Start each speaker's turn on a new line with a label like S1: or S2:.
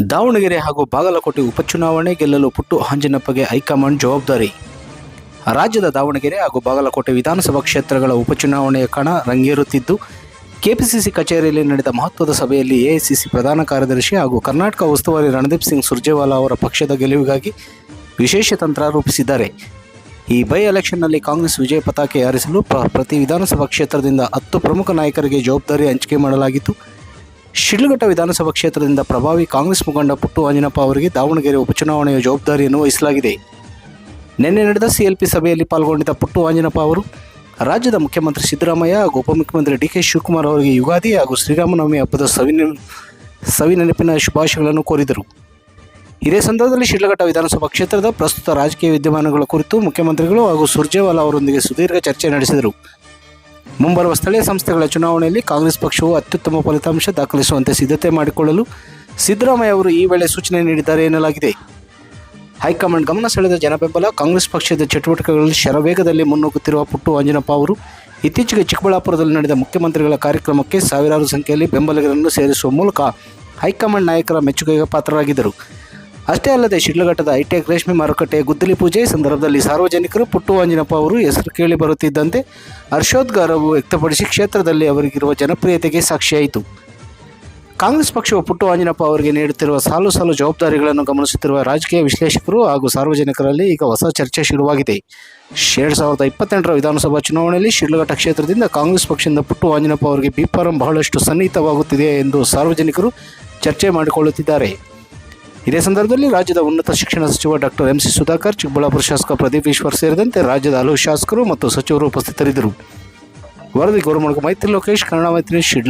S1: ದಾವಣಗೆರೆ ಹಾಗೂ ಬಾಗಲಕೋಟೆ ಉಪಚುನಾವಣೆ ಗೆಲ್ಲಲು ಪುಟ್ಟು ಆಂಜಿನಪ್ಪಗೆ ಹೈಕಮಾಂಡ್ ಜವಾಬ್ದಾರಿ. ರಾಜ್ಯದ ದಾವಣಗೆರೆ ಹಾಗೂ ಬಾಗಲಕೋಟೆ ವಿಧಾನಸಭಾ ಕ್ಷೇತ್ರಗಳ ಉಪಚುನಾವಣೆಯ ಕಣ ರಂಗೇರುತ್ತಿದ್ದು, ಕೆಪಿಸಿಸಿ ಕಚೇರಿಯಲ್ಲಿ ನಡೆದ ಮಹತ್ವದ ಸಭೆಯಲ್ಲಿ ಎಐಸಿಸಿ ಪ್ರಧಾನ ಕಾರ್ಯದರ್ಶಿ ಹಾಗೂ ಕರ್ನಾಟಕ ಉಸ್ತುವಾರಿ ರಣದೀಪ್ ಸಿಂಗ್ ಸುರ್ಜೇವಾಲಾ ಅವರ ಪಕ್ಷದ ಗೆಲುವಿಗಾಗಿ ವಿಶೇಷ ತಂತ್ರ ರೂಪಿಸಿದ್ದಾರೆ. ಈ ಬೈ ಎಲೆಕ್ಷನ್ನಲ್ಲಿ ಕಾಂಗ್ರೆಸ್ ವಿಜಯ ಪತಾಕೆ ಹಾರಿಸಲು ಪ್ರತಿ ವಿಧಾನಸಭಾ ಕ್ಷೇತ್ರದಿಂದ 10 ಪ್ರಮುಖ ನಾಯಕರಿಗೆ ಜವಾಬ್ದಾರಿ ಹಂಚಿಕೆ ಮಾಡಲಾಗಿತ್ತು. ಶಿಡ್ಲಘಟ್ಟ ವಿಧಾನಸಭಾ ಕ್ಷೇತ್ರದಿಂದ ಪ್ರಭಾವಿ ಕಾಂಗ್ರೆಸ್ ಮುಖಂಡ ಪುಟ್ಟು ಆಂಜಿನಪ್ಪ ಅವರಿಗೆ ದಾವಣಗೆರೆ ಉಪಚುನಾವಣೆಯ ಜವಾಬ್ದಾರಿಯನ್ನು ವಹಿಸಲಾಗಿದೆ. ನಿನ್ನೆ ನಡೆದ ಸಿಎಲ್ಪಿ ಸಭೆಯಲ್ಲಿ ಪಾಲ್ಗೊಂಡಿದ್ದ ಪುಟ್ಟು ಆಂಜಿನಪ್ಪ ಅವರು ರಾಜ್ಯದ ಮುಖ್ಯಮಂತ್ರಿ ಸಿದ್ದರಾಮಯ್ಯ ಹಾಗೂ ಉಪಮುಖ್ಯಮಂತ್ರಿ ಡಿಕೆ ಶಿವಕುಮಾರ್ ಅವರಿಗೆ ಯುಗಾದಿ ಹಾಗೂ ಶ್ರೀರಾಮನವಮಿ ಹಬ್ಬದ ಸವಿನೆನಪಿನ ಶುಭಾಶಯಗಳನ್ನು ಕೋರಿದರು. ಇದೇ ಸಂದರ್ಭದಲ್ಲಿ ಶಿಡ್ಲಘಟ್ಟ ವಿಧಾನಸಭಾ ಕ್ಷೇತ್ರದ ಪ್ರಸ್ತುತ ರಾಜಕೀಯ ವಿದ್ಯಮಾನಗಳ ಕುರಿತು ಮುಖ್ಯಮಂತ್ರಿಗಳು ಹಾಗೂ ಸುರ್ಜೇವಾಲಾ ಅವರೊಂದಿಗೆ ಸುದೀರ್ಘ ಚರ್ಚೆ ನಡೆಸಿದರು. ಮುಂಬರುವ ಸ್ಥಳೀಯ ಸಂಸ್ಥೆಗಳ ಚುನಾವಣೆಯಲ್ಲಿ ಕಾಂಗ್ರೆಸ್ ಪಕ್ಷವು ಅತ್ಯುತ್ತಮ ಫಲಿತಾಂಶ ದಾಖಲಿಸುವಂತೆ ಸಿದ್ಧತೆ ಮಾಡಿಕೊಳ್ಳಲು ಸಿದ್ದರಾಮಯ್ಯ ಅವರು ಈ ವೇಳೆ ಸೂಚನೆ ನೀಡಿದ್ದಾರೆ ಎನ್ನಲಾಗಿದೆ. ಹೈಕಮಾಂಡ್ ಗಮನ ಸೆಳೆದ ಜನಬೆಂಬಲ ಕಾಂಗ್ರೆಸ್ ಪಕ್ಷದ ಚಟುವಟಿಕೆಗಳಲ್ಲಿ ಶರವೇಗದಲ್ಲಿ ಮುನ್ನುಗ್ಗುತ್ತಿರುವ ಪುಟ್ಟು ಆಂಜಿನಪ್ಪ ಅವರು ಇತ್ತೀಚೆಗೆ ಚಿಕ್ಕಬಳ್ಳಾಪುರದಲ್ಲಿ ನಡೆದ ಮುಖ್ಯಮಂತ್ರಿಗಳ ಕಾರ್ಯಕ್ರಮಕ್ಕೆ ಸಾವಿರಾರು ಸಂಖ್ಯೆಯಲ್ಲಿ ಬೆಂಬಲಿಗರನ್ನು ಸೇರಿಸುವ ಮೂಲಕ ಹೈಕಮಾಂಡ್ ನಾಯಕರ ಮೆಚ್ಚುಗೆಗೆ ಪಾತ್ರರಾಗಿದ್ದರು. ಅಷ್ಟೇ ಅಲ್ಲದೆ ಶಿಡ್ಲಘಟ್ಟದ ಹೈಟೆಕ್ ರೇಷ್ಮೆ ಮಾರುಕಟ್ಟೆಯ ಗುದ್ದಲಿ ಪೂಜೆ ಸಂದರ್ಭದಲ್ಲಿ ಸಾರ್ವಜನಿಕರು ಪುಟ್ಟು ಆಂಜಿನಪ್ಪ ಅವರು ಹೆಸರು ಕೇಳಿ ಬರುತ್ತಿದ್ದಂತೆ ಹರ್ಷೋದ್ಗಾರವು ವ್ಯಕ್ತಪಡಿಸಿ ಕ್ಷೇತ್ರದಲ್ಲಿ ಅವರಿಗಿರುವ ಜನಪ್ರಿಯತೆಗೆ ಸಾಕ್ಷಿಯಾಯಿತು. ಕಾಂಗ್ರೆಸ್ ಪಕ್ಷವು ಪುಟ್ಟು ಆಂಜಿನಪ್ಪ ಅವರಿಗೆ ನೀಡುತ್ತಿರುವ ಸಾಲು ಜವಾಬ್ದಾರಿಗಳನ್ನು ಗಮನಿಸುತ್ತಿರುವ ರಾಜಕೀಯ ವಿಶ್ಲೇಷಕರು ಹಾಗೂ ಸಾರ್ವಜನಿಕರಲ್ಲಿ ಈಗ ಹೊಸ ಚರ್ಚೆ ಶುರುವಾಗಿದೆ. 2028ರ ವಿಧಾನಸಭಾ ಚುನಾವಣೆಯಲ್ಲಿ ಶಿಡ್ಲಘಟ್ಟ ಕ್ಷೇತ್ರದಿಂದ ಕಾಂಗ್ರೆಸ್ ಪಕ್ಷದಿಂದ ಪುಟ್ಟು ಆಂಜಿನಪ್ಪ ಅವರಿಗೆ ಬಿಫಾರಂ ಬಹಳಷ್ಟು ಸನ್ನಿಹಿತವಾಗುತ್ತಿದೆ ಎಂದು ಸಾರ್ವಜನಿಕರು ಚರ್ಚೆ ಮಾಡಿಕೊಳ್ಳುತ್ತಿದ್ದಾರೆ. ಇದೇ ಸಂದರ್ಭದಲ್ಲಿ ರಾಜ್ಯದ ಉನ್ನತ ಶಿಕ್ಷಣ ಸಚಿವ ಡಾಕ್ಟರ್ ಎಂಸಿ ಸುಧಾಕರ್, ಚಿಕ್ಕಬಳ್ಳಾಪುರ ಶಾಸಕ ಪ್ರದೀಪ್ ಈಶ್ವರ್ ಸೇರಿದಂತೆ ರಾಜ್ಯದ ಹಲವು ಶಾಸಕರು ಮತ್ತು ಸಚಿವರು ಉಪಸ್ಥಿತರಿದ್ದರು. ವರದಿ ಗೋರುಮುಳಗ ಮೈತ್ರಿ ಲೋಕೇಶ್, ಕನ್ನಡ ಮೈತ್ರಿ, ಶಿಡ್ಲ.